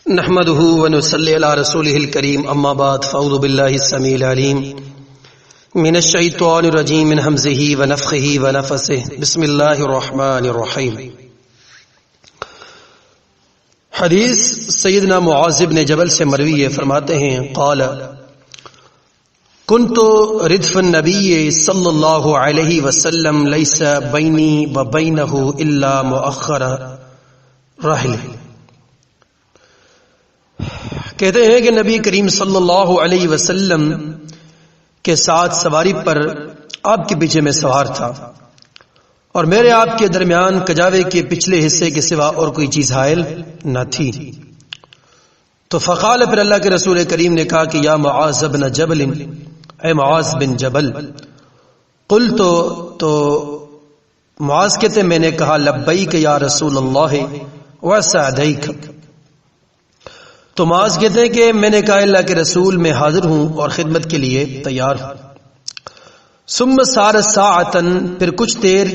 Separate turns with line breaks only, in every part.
نحمده ونصلي على رسوله الكريم اما بعد فاعوذ بالله السميع العليم من الشيطان الرجيم من همزه ونفخه ونفثه بسم الله الرحمن الرحيم. حدیث سیدنا معاذ بن جبل سے مروی ہے، فرماتے ہیں قال كنت ردف النبي صلی اللہ علیہ وسلم ليس بيني وبينه الا مؤخر رحل. کہتے ہیں کہ نبی کریم صلی اللہ علیہ وسلم کے ساتھ سواری پر آپ کے پیچھے میں سوار تھا اور میرے آپ کے درمیان کجاوے کے پچھلے حصے کے سوا اور کوئی چیز حائل نہ تھی. تو فقال، پھر اللہ کے رسول کریم نے کہا کہ یا معاذ بن جبل، اے معاذ بن جبل. قلت، تو معاذ کہتے میں نے کہا لبیک یا رسول اللہ وسعدیک. تو معاذ کہتے ہیں کہ میں نے کہا اللہ کے رسول میں حاضر ہوں اور خدمت کے لیے تیار ہوں. ثم سار ساعتا، پھر کچھ دیر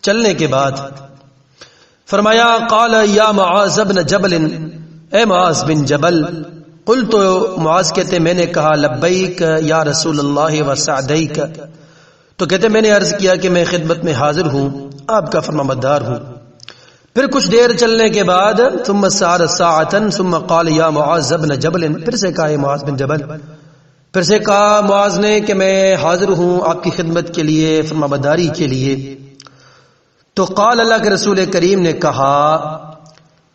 چلنے کے بعد فرمایا قال یا معاذ بن جبل، اے معاذ بن جبل. قلت، معاذ کہتے میں نے کہا لبیک یا رسول اللہ وسعدیک. تو کہتے میں نے عرض کیا کہ میں خدمت میں حاضر ہوں، آپ کا فرمانبردار ہوں. پھر کچھ دیر چلنے کے بعد ثم سار ساعتا ثم قال یا معاذ بن جبل، پھر سے کہا معاذ بن جبل. پھر سے کہا معاذ نے کہ میں حاضر ہوں آپ کی خدمت کے لیے، فرمانبرداری کے لیے. تو قال، اللہ کے رسول کریم نے کہا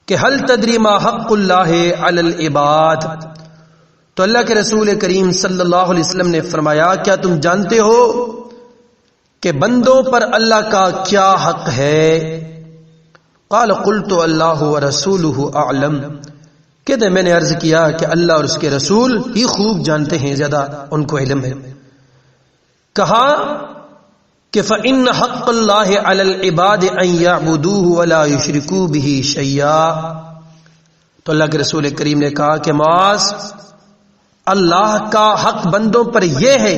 کہ هل تدری ما حق اللہ علی العباد. تو اللہ کے رسول کریم صلی اللہ علیہ وسلم نے فرمایا کیا تم جانتے ہو کہ بندوں پر اللہ کا کیا حق ہے؟ قال قلت اللہ ورسولہ اعلم. کہتے میں نے عرض کیا کہ اللہ اور اس کے رسول ہی خوب جانتے ہیں، زیادہ ان کو علم ہے. کہا کہ فإن حق اللہ علی العباد ان یعبدوہ ولا یشرکوا بہ شیئا. تو اللہ کے رسول کریم نے کہا کہ معاذ، اللہ کا حق بندوں پر یہ ہے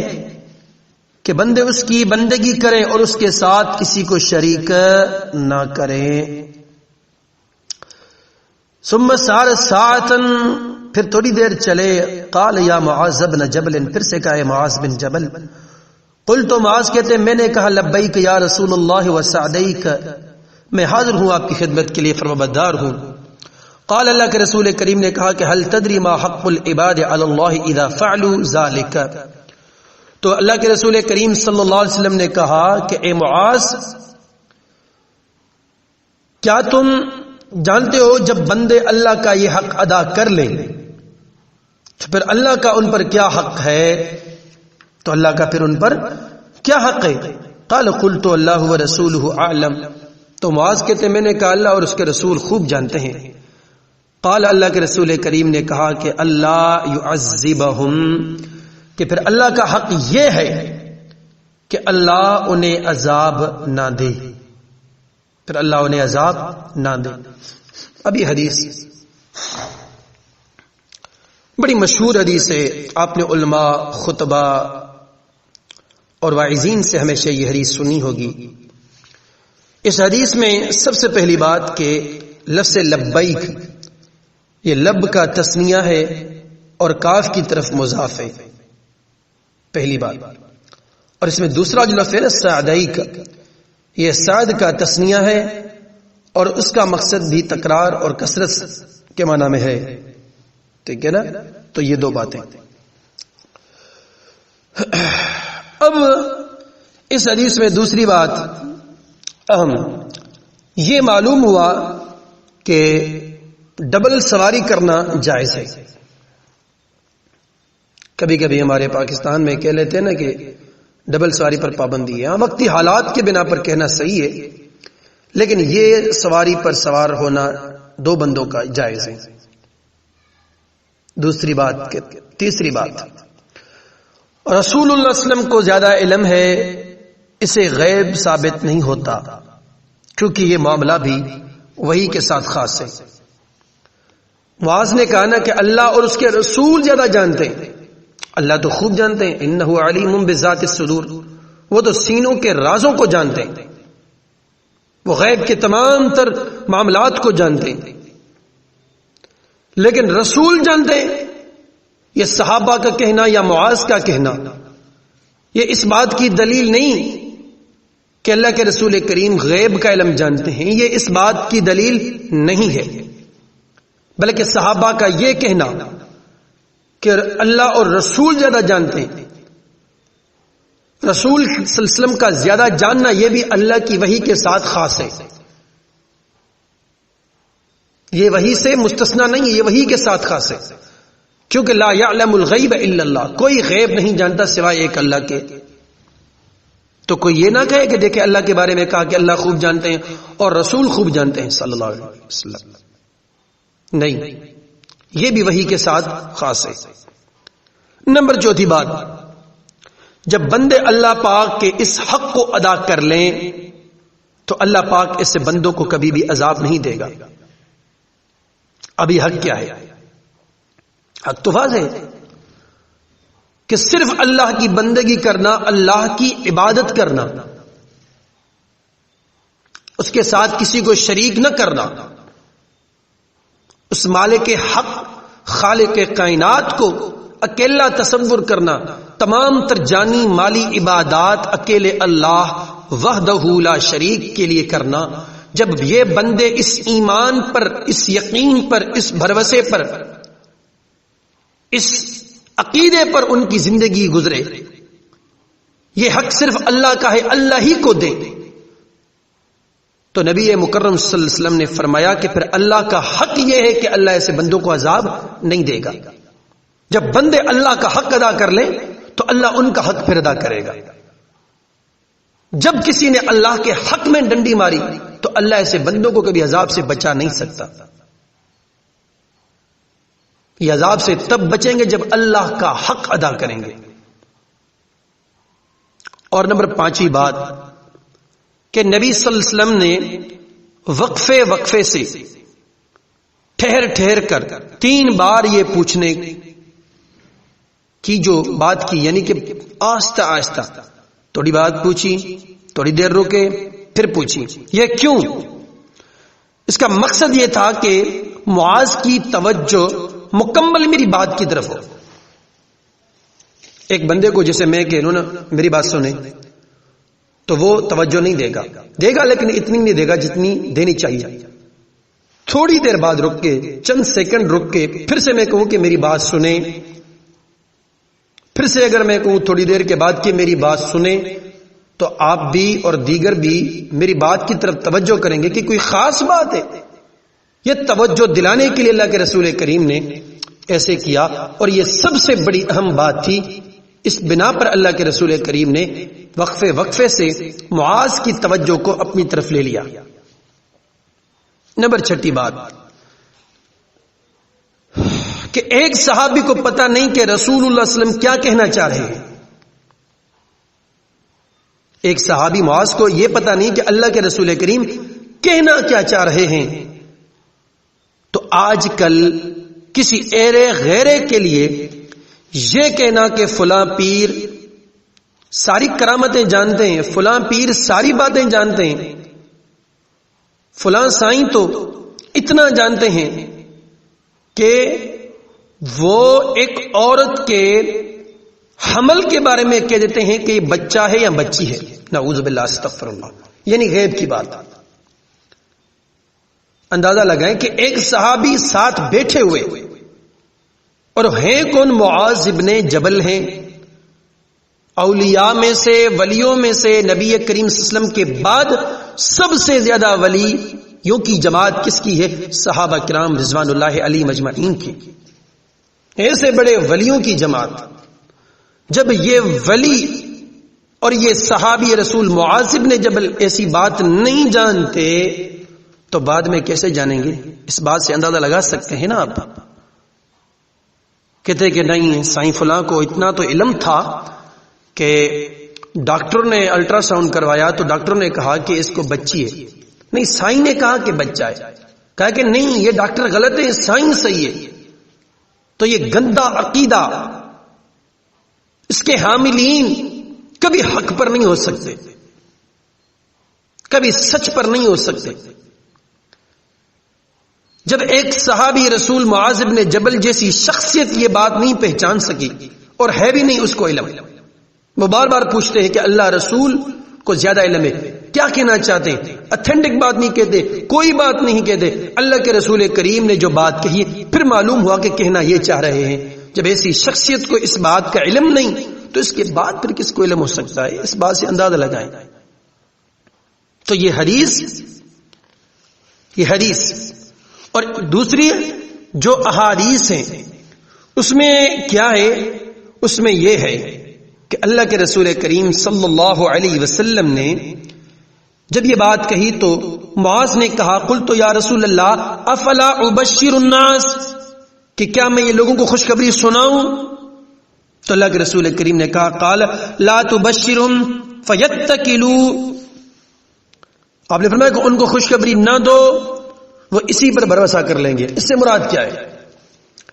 کہ بندے اس کی بندگی کریں اور اس کے ساتھ کسی کو شریک نہ کریں. ثم سار ساعتا، پھر تھوڑی دیر چلے. قال یا معاذ بن جبل، پھر سے کہا معاذ بن جبل. قلت، تو معاذ کہتے میں نے کہا لبیک یا رسول اللہ وسعدیک، میں حاضر ہوں آپ کی خدمت کے لیے، فرمانبردار ہوں. قال، اللہ کے رسول کریم نے کہا کہ هل تدری ما حق العباد علی اللہ اذا فعلوا ذلك. تو اللہ کے رسول کریم صلی اللہ علیہ وسلم نے کہا کہ اے معاذ، کیا تم جانتے ہو جب بندے اللہ کا یہ حق ادا کر لیں تو پھر اللہ کا ان پر کیا حق ہے؟ تو اللہ کا پھر ان پر کیا حق ہے؟ قال قلت اللہ ورسولہ اعلم. تو معاذ کہتے میں نے کہا اللہ اور اس کے رسول خوب جانتے ہیں. قال، اللہ کے رسول کریم نے کہا کہ اللہ يعذبہم، کہ پھر اللہ کا حق یہ ہے کہ اللہ انہیں عذاب نہ دے، پھر اللہ انہیں عذاب نہ دے. اب یہ حدیث بڑی مشہور حدیث ہے، آپ نے علماء، خطبہ اور واعظین سے ہمیشہ یہ حدیث سنی ہوگی. اس حدیث میں سب سے پہلی بات کہ لفظ لبیک، یہ لب کا تثنیہ ہے اور کاف کی طرف مضاف ہے، پہلی بات. اور اس میں دوسرا جو لفظ ہے نا سعدیک، یہ سعد کا تثنیہ ہے اور اس کا مقصد بھی تکرار اور کثرت کے معنی میں ہے. ٹھیک ہے نا؟ تو یہ دو باتیں. اب اس حدیث میں دوسری بات اہم یہ معلوم ہوا کہ ڈبل سواری کرنا جائز ہے. کبھی کبھی ہمارے پاکستان میں کہہ لیتے ہیں نا کہ ڈبل سواری پر پابندی ہے. وقتی حالات کے بنا پر کہنا صحیح ہے، لیکن یہ سواری پر سوار ہونا دو بندوں کا جائز ہے. دوسری بات، تیسری بات، رسول اللہ علیہ وسلم کو زیادہ علم ہے، اسے غیب ثابت نہیں ہوتا کیونکہ یہ معاملہ بھی وحی کے ساتھ خاص ہے. معاذ نے کہا نا کہ اللہ اور اس کے رسول زیادہ جانتے ہیں. اللہ تو خوب جانتے ہیں، انہ علیم بذات الصدور، وہ تو سینوں کے رازوں کو جانتے ہیں، وہ غیب کے تمام تر معاملات کو جانتے ہیں. لیکن رسول جانتے ہیں، یہ صحابہ کا کہنا یا معاذ کا کہنا یہ اس بات کی دلیل نہیں کہ اللہ کے رسول کریم غیب کا علم جانتے ہیں، یہ اس بات کی دلیل نہیں ہے، بلکہ صحابہ کا یہ کہنا کہ اللہ اور رسول زیادہ جانتے ہیں، رسول صلی اللہ علیہ وسلم کا زیادہ جاننا یہ بھی اللہ کی وحی کے ساتھ خاص ہے، یہ وحی سے مستثنا نہیں ہے، یہ وحی کے ساتھ خاص ہے، کیونکہ لا یعلم الغیب الا اللہ، کوئی غیب نہیں جانتا سوائے ایک اللہ کے۔ تو کوئی یہ نہ کہے کہ دیکھیں اللہ کے بارے میں کہا کہ اللہ خوب جانتے ہیں اور رسول خوب جانتے ہیں صلی اللہ علیہ وسلم، نہیں، یہ بھی وحی کے ساتھ خاص ہے۔ نمبر 4 بات، جب بندے اللہ پاک کے اس حق کو ادا کر لیں تو اللہ پاک اس بندوں کو کبھی بھی عذاب نہیں دے گا۔ ابھی حق کیا ہے؟ حق تو واضح ہے کہ صرف اللہ کی بندگی کرنا، اللہ کی عبادت کرنا، اس کے ساتھ کسی کو شریک نہ کرنا، اس مالک حق خالق کائنات کو اکیلا تصور کرنا، تمام تر جانی مالی عبادات اکیلے اللہ وحدہ لا شریک کے لیے کرنا، جب یہ بندے اس ایمان پر، اس یقین پر، اس بھروسے پر، اس عقیدے پر ان کی زندگی گزرے، یہ حق صرف اللہ کا ہے، اللہ ہی کو دے، تو نبی مکرم صلی اللہ علیہ وسلم نے فرمایا کہ پھر اللہ کا حق یہ ہے کہ اللہ ایسے بندوں کو عذاب نہیں دے گا۔ جب بندے اللہ کا حق ادا کر لیں تو اللہ ان کا حق پھر ادا کرے گا۔ جب کسی نے اللہ کے حق میں ڈنڈی ماری تو اللہ ایسے بندوں کو کبھی عذاب سے بچا نہیں سکتا۔ یہ عذاب سے تب بچیں گے جب اللہ کا حق ادا کریں گے۔ اور نمبر 5 بات کہ نبی صلی اللہ علیہ وسلم نے وقفے سے ٹھہر کر 3 بار یہ پوچھنے کی جو بات کی، یعنی کہ آہستہ آہستہ تھوڑی بات پوچھی، تھوڑی دیر رکے، پھر پوچھی۔ یہ کیوں؟ اس کا مقصد یہ تھا کہ معاذ کی توجہ مکمل میری بات کی طرف ہو۔ ایک بندے کو جیسے میں کہ انہوں نے میری بات سنے تو وہ توجہ نہیں دے گا لیکن اتنی نہیں دے گا جتنی دینی چاہیے۔ تھوڑی دیر بعد رک کے، چند سیکنڈ رک کے پھر سے میں کہوں کہ میری بات سنیں، پھر سے اگر میں کہوں تھوڑی دیر کے بعد کہ میری بات سنیں، تو آپ بھی اور دیگر بھی میری بات کی طرف توجہ کریں گے کہ کوئی خاص بات ہے۔ یہ توجہ دلانے کے لیے اللہ کے رسول کریم نے ایسے کیا، اور یہ سب سے بڑی اہم بات تھی۔ اس بنا پر اللہ کے رسول کریم نے وقفے سے معاذ کی توجہ کو اپنی طرف لے لیا۔ نمبر 6 بات کہ ایک صحابی کو پتہ نہیں کہ رسول اللہ صلی اللہ علیہ وسلم کیا کہنا چاہ رہے ہیں۔ ایک صحابی معاذ کو یہ پتہ نہیں کہ اللہ کے رسول کریم کہنا کیا چاہ رہے ہیں۔ تو آج کل کسی ایرے غیرے کے لیے یہ کہنا کہ فلاں پیر ساری کرامتیں جانتے ہیں، فلاں پیر ساری باتیں جانتے ہیں، فلاں سائیں تو اتنا جانتے ہیں کہ وہ ایک عورت کے حمل کے بارے میں کہہ دیتے ہیں کہ یہ بچہ ہے یا بچی ہے، نعوذ باللہ استغفر اللہ، یعنی غیب کی بات۔ اندازہ لگائیں کہ ایک صحابی ساتھ بیٹھے ہوئے، اور ہیں کون؟ معاذ ابن جبل ہیں، اولیاء میں سے، ولیوں میں سے، نبی کریم صلی اللہ علیہ وسلم کے بعد سب سے زیادہ ولیوں کی جماعت کس کی ہے؟ صحابہ کرام رضوان اللہ علیہم اجمعین کی۔ ایسے بڑے ولیوں کی جماعت، جب یہ ولی اور یہ صحابی رسول معاذ ابن جبل ایسی بات نہیں جانتے تو بعد میں کیسے جانیں گے؟ اس بات سے اندازہ لگا سکتے ہیں نا آپ۔ کہتے کہ نہیں سائیں فلاں کو اتنا تو علم تھا کہ ڈاکٹر نے الٹرا ساؤنڈ کروایا تو ڈاکٹر نے کہا کہ اس کو بچی ہے، نہیں سائیں نے کہا کہ بچہ ہے، کہا کہ نہیں یہ ڈاکٹر غلط ہے، سائیں صحیح ہے۔ تو یہ گندا عقیدہ، اس کے حاملین کبھی حق پر نہیں ہو سکتے، کبھی سچ پر نہیں ہو سکتے۔ جب ایک صحابی رسول معاذ بن جبل جیسی شخصیت یہ بات نہیں پہچان سکی اور ہے بھی نہیں اس کو علم، وہ بار بار پوچھتے ہیں کہ اللہ رسول کو زیادہ علم ہے، کیا کہنا چاہتے ہیں؟ اتھینٹک بات نہیں کہتے، کوئی بات نہیں کہتے، اللہ کے رسول کریم نے جو بات کہی پھر معلوم ہوا کہ کہنا یہ چاہ رہے ہیں۔ جب ایسی شخصیت کو اس بات کا علم نہیں تو اس کے بعد پھر کس کو علم ہو سکتا ہے؟ اس بات سے اندازہ لگائیں۔ تو یہ حدیث اور دوسری جو احادیث ہیں اس میں کیا ہے؟ اس میں یہ ہے کہ اللہ کے رسول کریم صلی اللہ علیہ وسلم نے جب یہ بات کہی تو معاذ نے کہا قلت یا رسول اللہ افلا ابشر الناس، کہ کیا میں یہ لوگوں کو خوشخبری سناؤں؟ تو اللہ کے رسول کریم نے کہا قال لا تبشرهم فيتكلوا، آپ نے فرمایا کہ ان کو خوشخبری نہ دو، وہ اسی پر بھروسہ کر لیں گے۔ اس سے مراد کیا ہے؟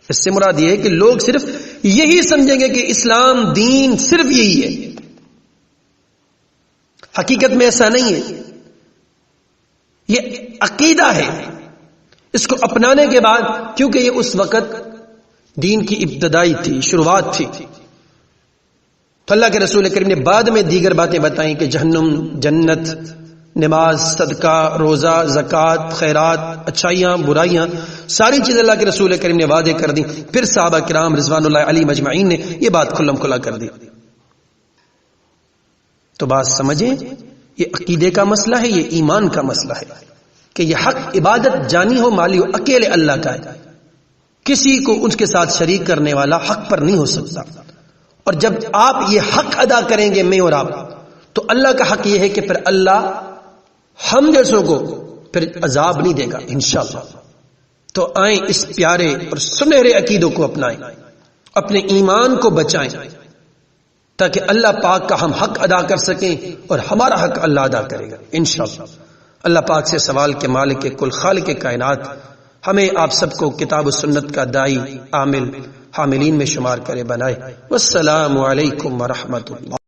اس سے مراد یہ ہے کہ لوگ صرف یہی سمجھیں گے کہ اسلام دین صرف یہی ہے، حقیقت میں ایسا نہیں ہے، یہ عقیدہ ہے۔ اس کو اپنانے کے بعد، کیونکہ یہ اس وقت دین کی ابتدائی تھی، شروعات تھی، تو اللہ کے رسول کریم نے بعد میں دیگر باتیں بتائیں کہ جہنم، جنت، نماز، صدقہ، روزہ، زکوٰۃ، خیرات، اچھائیاں، برائیاں، ساری چیزیں اللہ کے رسول کریم نے واضح کر دی۔ پھر صحابہ کرام رضوان اللہ علیہ مجمعین نے یہ بات کھلم کھلا کر دی۔ تو بات سمجھیں، یہ عقیدے کا مسئلہ ہے، یہ ایمان کا مسئلہ ہے کہ یہ حق عبادت جانی ہو مالی ہو اکیلے اللہ کا ہے، کسی کو ان کے ساتھ شریک کرنے والا حق پر نہیں ہو سکتا۔ اور جب آپ یہ حق ادا کریں گے میں اور آپ، تو اللہ کا حق یہ ہے کہ پھر اللہ ہم جیسوں کو پھر عذاب نہیں دے گا انشاءاللہ۔ تو آئیں اس پیارے اور سنہرے عقیدوں کو اپنائیں، اپنے ایمان کو بچائیں، تاکہ اللہ پاک کا ہم حق ادا کر سکیں اور ہمارا حق اللہ ادا کرے گا انشاءاللہ۔ اللہ پاک سے سوال کے مالک کل خالق کائنات ہمیں آپ سب کو کتاب و سنت کا دائی، عامل، حاملین میں شمار کرے بنائے۔ والسلام علیکم ورحمۃ اللہ۔